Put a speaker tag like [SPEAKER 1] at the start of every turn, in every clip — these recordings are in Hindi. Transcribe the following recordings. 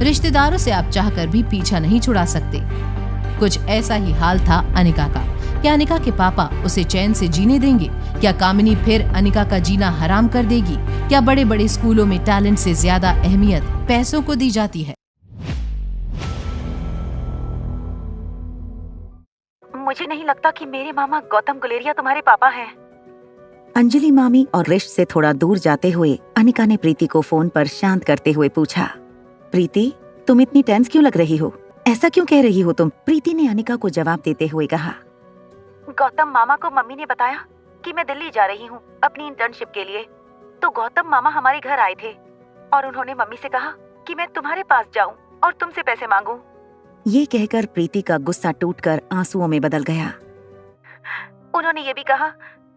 [SPEAKER 1] रिश्तेदारों से आप चाहकर भी पीछा नहीं छुड़ा सकते। कुछ ऐसा ही हाल था अनिका का। क्या अनिका के पापा उसे चैन से जीने देंगे? क्या कामिनी फिर अनिका का जीना हराम कर देगी? क्या बड़े बड़े स्कूलों में टैलेंट से ज्यादा अहमियत पैसों को दी जाती है?
[SPEAKER 2] मुझे नहीं लगता कि मेरे मामा गौतम गुलेरिया तुम्हारे पापा हैं।
[SPEAKER 3] अंजलि मामी और रिश से थोड़ा दूर जाते हुए अनिका ने प्रीति को फोन पर शांत करते हुए पूछा, प्रीति, तुम इतनी टेंस क्यों लग रही हो? ऐसा क्यों कह रही हो तुम? प्रीति ने अनिका को जवाब देते हुए कहा,
[SPEAKER 2] गौतम मामा को मम्मी ने बताया कि मैं दिल्ली जा रही हूँ अपनी इंटर्नशिप के लिए। तो गौतम मामा हमारे घर आए थे और उन्होंने मम्मी से कहा कि मैं तुम्हारे पास जाऊँ और तुमसे पैसे मांगूं।
[SPEAKER 3] ये कहकर प्रीति का गुस्सा टूटकर आंसुओं में बदल गया।
[SPEAKER 2] उन्होंने ये भी कहा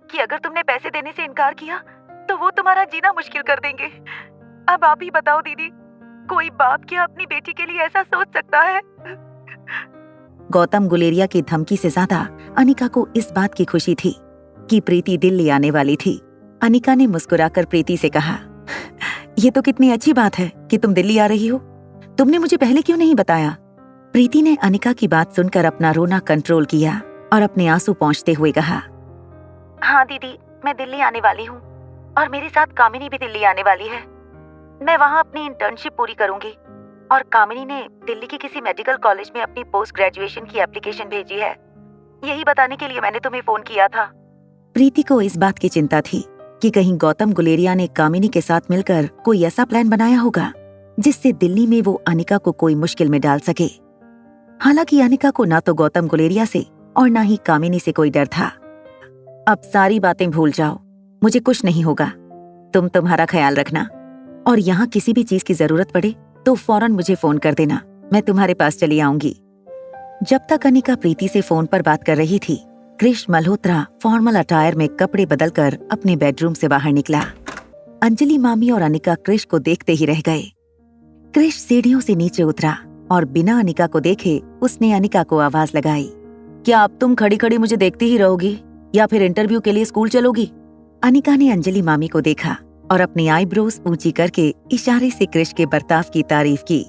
[SPEAKER 2] कि अगर तुमने पैसे देने से इनकार किया तो वो तुम्हारा जीना मुश्किल कर देंगे। अब आप ही बताओ दीदी, कोई बाप क्या अपनी बेटी के लिए ऐसा सोच सकता है?
[SPEAKER 3] गौतम गुलेरिया की धमकी से ज्यादा अनिका को इस बात की खुशी थी कि प्रीति दिल्ली आने वाली थी। अनिका ने मुस्कुराकर प्रीति से कहा, ये तो कितनी अच्छी बात है कि तुम दिल्ली आ रही हो। तुमने मुझे पहले क्यों नहीं बताया? प्रीति ने अनिका की बात सुनकर अपना रोना कंट्रोल किया और अपने आंसू पोंछते हुए कहा,
[SPEAKER 2] हाँ दीदी, मैं दिल्ली आने वाली हूँ और मेरे साथ कामिनी भी दिल्ली आने वाली है। मैं वहाँ अपनी इंटर्नशिप पूरी करूंगी और कामिनी ने दिल्ली के किसी मेडिकल कॉलेज में अपनी पोस्ट ग्रेजुएशन की एप्लीकेशन भेजी है। यही बताने के लिए मैंने तुम्हें फोन किया था।
[SPEAKER 3] प्रीति को इस बात की चिंता थी कि कहीं गौतम गुलेरिया ने कामिनी के साथ मिलकर कोई ऐसा प्लान बनाया होगा जिससे दिल्ली में वो अनिका को कोई मुश्किल में डाल सके। हालांकि अनिका को ना तो गौतम गुलेरिया से और ना ही कामिनी से कोई डर था। अब सारी बातें भूल जाओ, मुझे कुछ नहीं होगा। तुम तुम्हारा ख्याल रखना और यहाँ किसी भी चीज की जरूरत पड़े तो फौरन मुझे फोन कर देना, मैं तुम्हारे पास चली आऊंगी। जब तक अनिका प्रीति से फोन पर बात कर रही थी, कृष मल्होत्रा फॉर्मल अटायर में कपड़े बदलकर अपने बेडरूम से बाहर निकला। अंजलि मामी और अनिका कृष को देखते ही रह गए। कृष सीढ़ियों से नीचे उतरा और बिना अनिका को देखे उसने अनिका को आवाज लगाई, क्या अब तुम खड़ी खड़ी मुझे देखती ही रहोगी या फिर इंटरव्यू के लिए स्कूल चलोगी? अनिका ने अंजलि मामी को देखा और अपनी आईब्रोज ऊंची करके इशारे से कृष के बर्ताव की तारीफ की।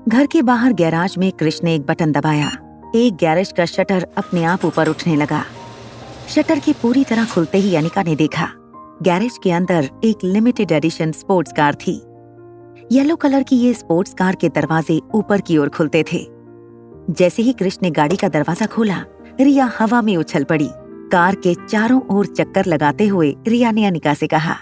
[SPEAKER 3] घर के बाहर गैराज में कृष ने एक बटन दबाया। एक गैरेज का शटर अपने आप ऊपर उठने लगा। शटर के पूरी तरह खुलते ही अनिका ने देखा गैरेज के अंदर एक लिमिटेड एडिशन स्पोर्ट्स कार थी। येलो कलर की ये स्पोर्ट्स कार के दरवाजे ऊपर की ओर खुलते थे। जैसे ही कृष ने गाड़ी का दरवाजा खोला, रिया हवा में उछल पड़ी। कार के चारों ओर चक्कर लगाते हुए रिया ने अनिका से कहा,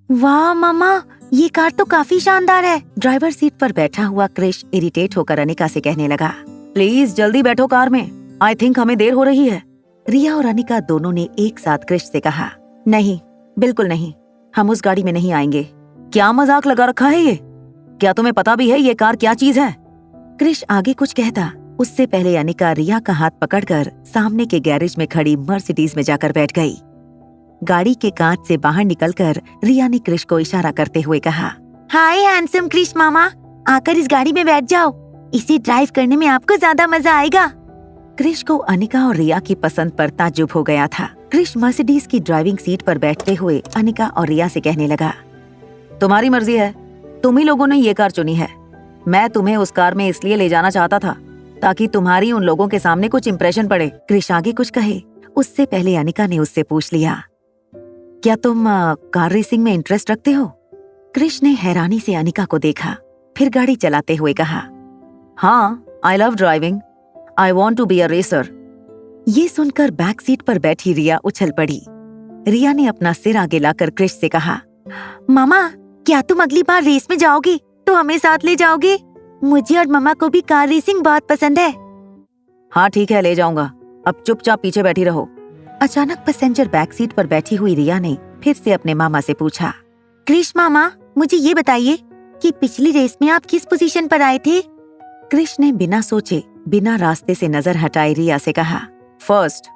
[SPEAKER 3] वाह मामा, ये कार तो काफी शानदार है। ड्राइवर सीट पर बैठा हुआ कृष इरिटेट होकर अनिका से कहने लगा, प्लीज जल्दी बैठो कार में, आई थिंक हमें देर हो रही है। रिया और अनिका दोनों ने एक साथ कृष से कहा, नहीं, बिल्कुल नहीं, हम उस गाड़ी में नहीं आएंगे। क्या मजाक लगा रखा है ये? क्या तुम्हें पता भी है ये कार क्या चीज है? कृष आगे कुछ कहता, उससे पहले अनिका रिया का हाथ पकड़कर सामने के गैरेज में खड़ी मर्सिडीज में जाकर बैठ गई। गाड़ी के कांच से बाहर निकलकर रिया ने कृष को इशारा करते हुए कहा, हाय हैंडसम कृष मामा, आकर इस गाड़ी में बैठ जाओ, इसे ड्राइव करने में आपको ज्यादा मजा आएगा। कृष को अनिका और रिया की पसंद पर ताज्जुब हो गया था। कृष मर्सिडीज की ड्राइविंग सीट पर बैठते हुए अनिका और रिया से कहने लगा, तुम्हारी मर्जी है, तुम ही लोगों ने ये कार चुनी है। मैं तुम्हें उस कार में इसलिए ले जाना चाहता था ताकि तुम्हारी उन लोगों के सामने कुछ इम्प्रेशन पड़े। कृष आगे कुछ कहे उससे पहले अनिका ने उससे पूछ लिया, क्या तुम कार रेसिंग में इंटरेस्ट रखते हो? कृष ने हैरानी से अनिका को देखा, फिर गाड़ी चलाते हुए कहा, हाँ, I love driving, I want to be a racer. ये सुनकर बैक सीट पर बैठी रिया उछल पड़ी। रिया ने अपना सिर आगे लाकर कृष से कहा, मामा, क्या तुम अगली बार रेस में जाओगी तो हमें साथ ले जाओगे? मुझे और मम्मा को भी कार रेसिंग बहुत पसंद है। हाँ ठीक है, ले जाऊंगा, अब चुपचाप पीछे बैठी रहो। अचानक पैसेंजर बैक सीट पर बैठी हुई रिया ने फिर से अपने मामा से पूछा, कृष मामा, मुझे ये बताइए कि पिछली रेस में आप किस पोजीशन पर आए थे? कृष ने बिना सोचे बिना रास्ते से नजर हटाए रिया से कहा, फर्स्ट,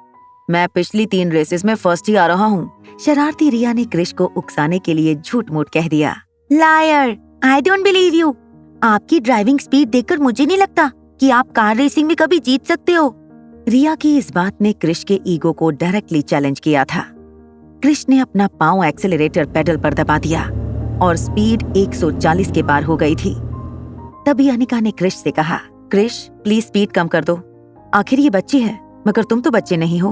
[SPEAKER 3] मैं पिछली 3 रेसेस में फर्स्ट ही आ रहा हूँ। शरारती रिया ने कृष को उकसाने के लिए झूठ मूठ कह दिया। Liar, I don't believe you. आपकी ड्राइविंग स्पीड देखकर मुझे नहीं लगता कि आप कार रेसिंग में कभी जीत सकते हो। रिया की इस बात ने कृष के ईगो को डायरेक्टली चैलेंज किया था। कृष ने अपना पांव एक्सेलरेटर पेडल पर दबा दिया और स्पीड 140 के पार हो गई थी। तभी अनिका ने क्रिश से कहा, क्रिश प्लीज स्पीड कम कर दो, आखिर ये बच्ची है मगर तुम तो बच्चे नहीं हो,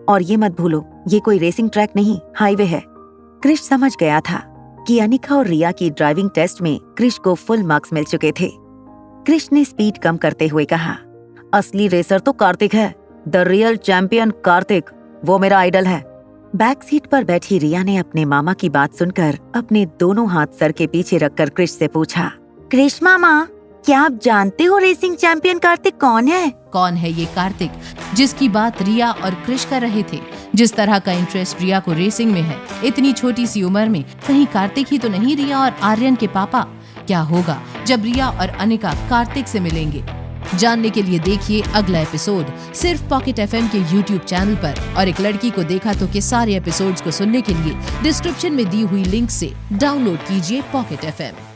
[SPEAKER 3] और ये मत भूलो ये कोई रेसिंग ट्रैक नहीं हाईवे है। क्रिश समझ गया था कि अनिका और रिया की ड्राइविंग टेस्ट में क्रिश को फुल मार्क्स मिल चुके थे। क्रिश ने स्पीड कम करते हुए कहा, असली रेसर तो कार्तिक है, द रियल चैंपियन कार्तिक, वो मेरा आइडल है। बैक सीट पर बैठी रिया ने अपने मामा की बात सुनकर अपने दोनों हाथ सर के पीछे रखकर क्रिश से पूछा, क्रिश मामा क्या आप जानते हो रेसिंग चैंपियन कार्तिक कौन है?
[SPEAKER 1] कौन है ये कार्तिक जिसकी बात रिया और क्रिश कर रहे थे? जिस तरह का इंटरेस्ट रिया को रेसिंग में है, इतनी छोटी सी उम्र में कहीं कार्तिक ही तो नहीं रिया और आर्यन के पापा? क्या होगा जब रिया और अनिका कार्तिक से मिलेंगे? जानने के लिए देखिए अगला एपिसोड सिर्फ पॉकेट एफएम के YouTube चैनल पर। और एक लड़की को देखा तो के सारे एपिसोड्स को सुनने के लिए डिस्क्रिप्शन में दी हुई लिंक से डाउनलोड कीजिए पॉकेट एफएम।